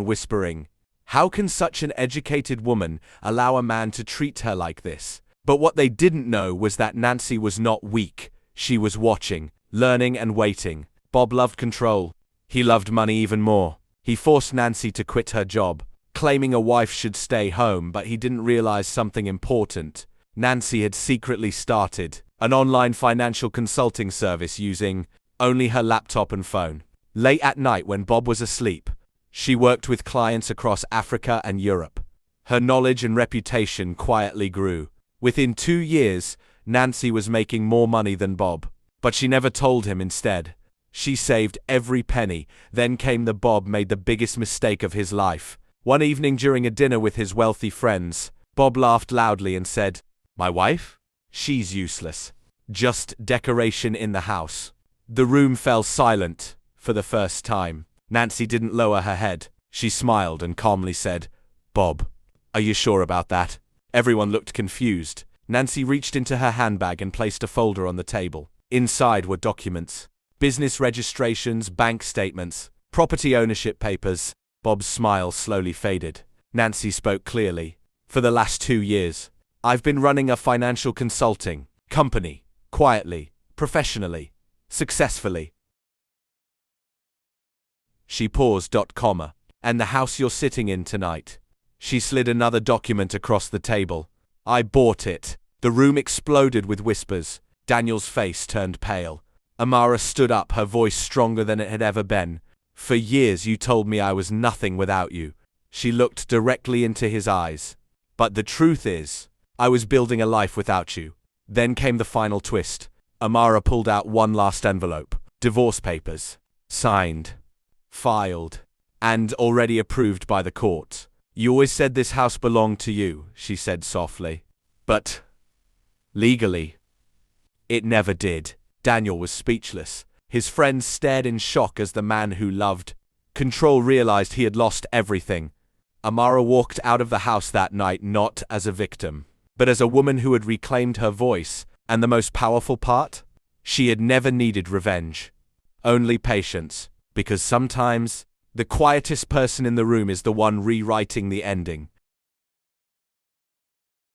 whispering, "How can such an educated woman allow a man to treat her like this?" But what they didn't know was that Nancy was not weak. She was watching, learning and waiting. Bob loved control. He loved money even more. He forced Nancy to quit her job, claiming a wife should stay home, but he didn't realize something important. Nancy had secretly started an online financial consulting service using only her laptop and phone. Late at night when Bob was asleep, she worked with clients across Africa and Europe. Her knowledge and reputation quietly grew. Within 2 years, Nancy was making more money than Bob. But she never told him instead. She saved every penny. Then came the Bob made the biggest mistake of his life. One evening during a dinner with his wealthy friends, Bob laughed loudly and said, "My wife? She's useless. Just decoration in the house." The room fell silent for the first time. Nancy didn't lower her head. She smiled and calmly said, "Bob, are you sure about that?" Everyone looked confused. Nancy reached into her handbag and placed a folder on the table. Inside were documents, business registrations, bank statements, property ownership papers. Bob's smile slowly faded. Nancy spoke clearly. "For the last 2 years, I've been running a financial consulting company, quietly, professionally, successfully." She paused. Comma. "And the house you're sitting in tonight." She slid another document across the table. "I bought it." The room exploded with whispers. Daniel's face turned pale. Amara stood up, her voice stronger than it had ever been. "For years you told me I was nothing without you." She looked directly into his eyes. "But the truth is, I was building a life without you." Then came the final twist. Amara pulled out one last envelope. Divorce papers. Signed, filed, and already approved by the court. "You always said this house belonged to you," she said softly. "But legally, it never did." Daniel was speechless. His friends stared in shock as the man who loved control realized he had lost everything. Amara walked out of the house that night not as a victim, but as a woman who had reclaimed her voice, and the most powerful part? She had never needed revenge. Only patience, because sometimes the quietest person in the room is the one rewriting the ending.